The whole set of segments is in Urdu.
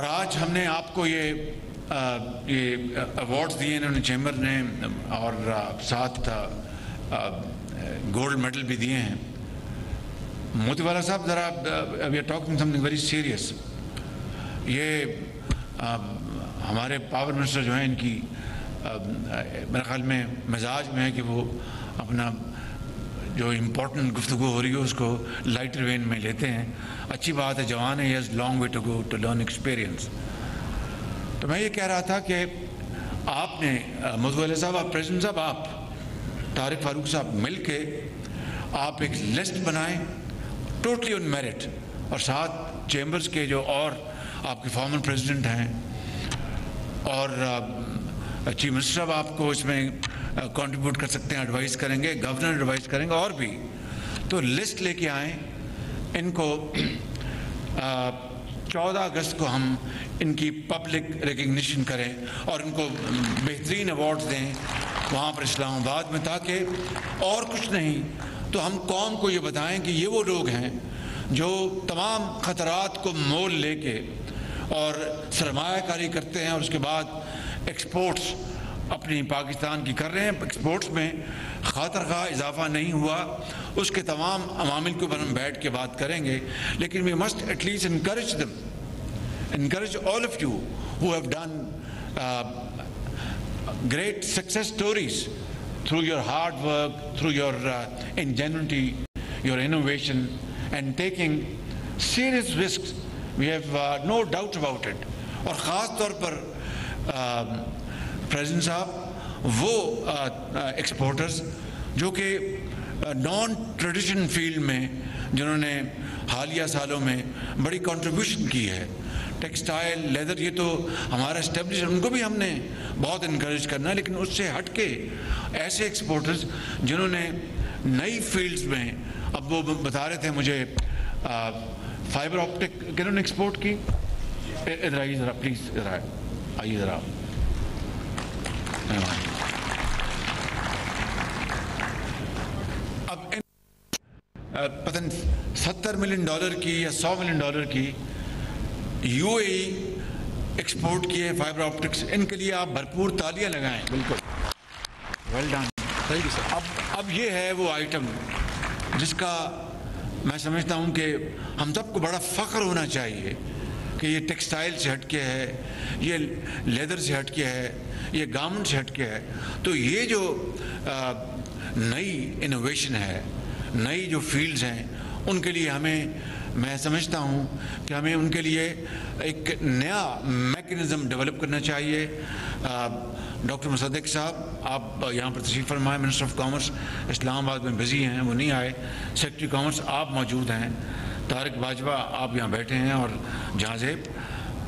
اور آج ہم نے آپ کو یہ ایوارڈز دیے انہوں نے چیمبر نے، اور ساتھ گولڈ میڈل بھی دیے ہیں. موتی والا صاحب ذرا we are talking something very serious. یہ ہمارے پاور منسٹر جو ہیں ان کی میرے خیال میں مزاج میں ہے کہ وہ اپنا جو امپورٹنٹ گفتگو ہو رہی ہے اس کو لائٹر وین میں لیتے ہیں. اچھی بات ہے، جوان ہے، he has long way to go to learn experience. تو میں یہ کہہ رہا تھا کہ آپ نے موتی والا صاحب، آپ پریزیڈنٹ صاحب، آپ طارق فاروق صاحب مل کے آپ ایک لسٹ بنائیں ٹوٹلی آن میرٹ، اور ساتھ چیمبرز کے جو اور آپ کے فارمر پریزیڈنٹ ہیں اور چیف منسٹر صاحب آپ کو اس میں کنٹریبیوٹ کر سکتے ہیں، ایڈوائز کریں گے، گورنر ایڈوائز کریں گے، اور بھی. تو لسٹ لے کے آئیں. ان کو 14 اگست کو ہم ان کی پبلک ریکگنیشن کریں اور ان کو بہترین ایوارڈز دیں وہاں پر اسلام آباد میں، تاکہ اور کچھ نہیں تو ہم قوم کو یہ بتائیں کہ یہ وہ لوگ ہیں جو تمام خطرات کو مول لے کے اور سرمایہ کاری کرتے ہیں، اور اس کے بعد ایکسپورٹس اپنی پاکستان کی کر رہے ہیں. ایکسپورٹس میں خاطر خواہ اضافہ نہیں ہوا، اس کے تمام عوامل کے اوپر ہم بیٹھ کے بات کریں گے. لیکن we must at least encourage them, encourage all of you who have done great success stories through your hard work, through your ingenuity, your innovation, and taking serious risks. We have no doubt about it. اور خاص طور پر پریزیڈنٹ صاحب وہ ایکسپورٹرز جو کہ نان ٹریڈیشن فیلڈ میں جنہوں نے حالیہ سالوں میں بڑی کنٹریبیوشن کی ہے، ٹیکسٹائل، لیدر، یہ تو ہمارا اسٹیبلش، ان کو بھی ہم نے بہت انکریج کرنا ہے. لیکن اس سے ہٹ کے ایسے ایکسپورٹرز جنہوں نے نئی فیلڈز میں، اب وہ بتا رہے تھے مجھے فائبر آپٹک کنہوں نے ایکسپورٹ کی. ادھر آئیے ذرا پلیز، ادھر آئیے ذرا. اب پتہ نہیں $70 ملین کی یا $100 ملین کی یو اے ای ایکسپورٹ کیے فائبر آپٹکس. ان کے لیے آپ بھرپور تالیاں لگائیں. بالکل well done, thank you sir. اب یہ ہے وہ آئٹم جس کا میں سمجھتا ہوں کہ ہم سب کو بڑا فخر ہونا چاہیے کہ یہ ٹیکسٹائل سے ہٹ کے ہے، یہ لیدر سے ہٹ کے ہے، یہ گارمنٹ سے ہٹ کے ہے. تو یہ جو نئی انوویشن ہے، نئی جو فیلڈز ہیں، ان کے لیے ہمیں، میں سمجھتا ہوں کہ ہمیں ان کے لیے ایک نیا میکنزم ڈیولپ کرنا چاہیے. ڈاکٹر مصدق صاحب آپ یہاں پر تشریف فرمائیں، منسٹر آف کامرس اسلام آباد میں بزی ہیں، وہ نہیں آئے. سیکرٹری کامرس آپ موجود ہیں، طارق باجوہ آپ یہاں بیٹھے ہیں، اور جہازیب،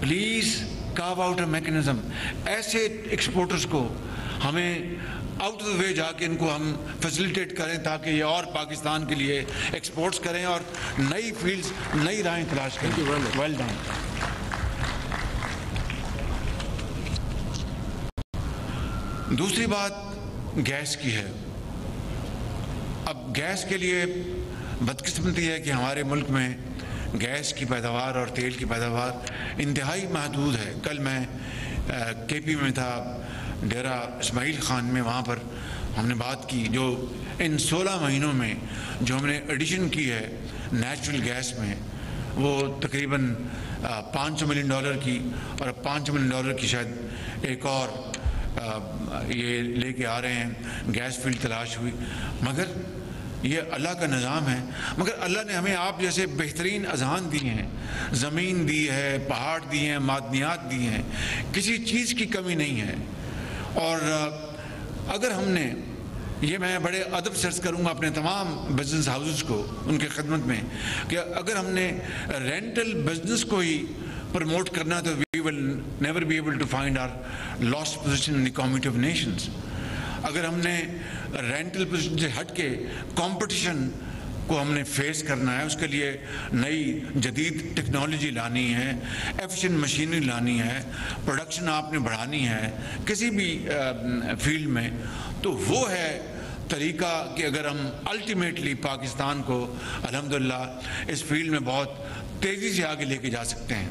پلیز کارو آؤٹ اے میکنزم. ایسے ایکسپورٹرز کو ہمیں آؤٹ آف دا وے جا کے ان کو ہم فیسیلیٹیٹ کریں تاکہ یہ اور پاکستان کے لیے ایکسپورٹس کریں اور نئی فیلڈز، نئی راہیں تلاش کریں. Well done. دوسری بات گیس کی ہے. اب گیس کے لیے بدقسمتی ہے کہ ہمارے ملک میں گیس کی پیداوار اور تیل کی پیداوار انتہائی محدود ہے. کل میں کے پی میں تھا، ڈیرہ اسماعیل خان میں، وہاں پر ہم نے بات کی جو ان 16 مہینوں میں جو ہم نے ایڈیشن کی ہے نیچرل گیس میں، وہ تقریباً $500 ملین کی، اور اب $500 ملین کی شاید ایک اور یہ لے کے آ رہے ہیں گیس فیلڈ تلاش ہوئی. مگر یہ اللہ کا نظام ہے. مگر اللہ نے ہمیں آپ جیسے بہترین اذہان دی ہیں، زمین دی ہے، پہاڑ دی ہیں، معدنیات دی ہیں، کسی چیز کی کمی نہیں ہے. اور اگر ہم نے یہ، میں بڑے ادب سے عرض کروں گا اپنے تمام بزنس ہاؤسز کو ان کے خدمت میں، کہ اگر ہم نے رینٹل بزنس کو ہی پروموٹ کرنا تو we will never be able to find our last position in the community of nations. اگر ہم نے رینٹل پوزیشن سے ہٹ کے کمپٹیشن کو ہم نے فیس کرنا ہے، اس کے لیے نئی جدید ٹیکنالوجی لانی ہے، ایفیشینٹ مشینری لانی ہے، پروڈکشن آپ نے بڑھانی ہے کسی بھی فیلڈ میں، تو وہ ہے طریقہ کہ اگر ہم الٹیمیٹلی پاکستان کو الحمدللہ اس فیلڈ میں بہت تیزی سے آگے لے کے جا سکتے ہیں.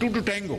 2 to tango।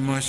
MOS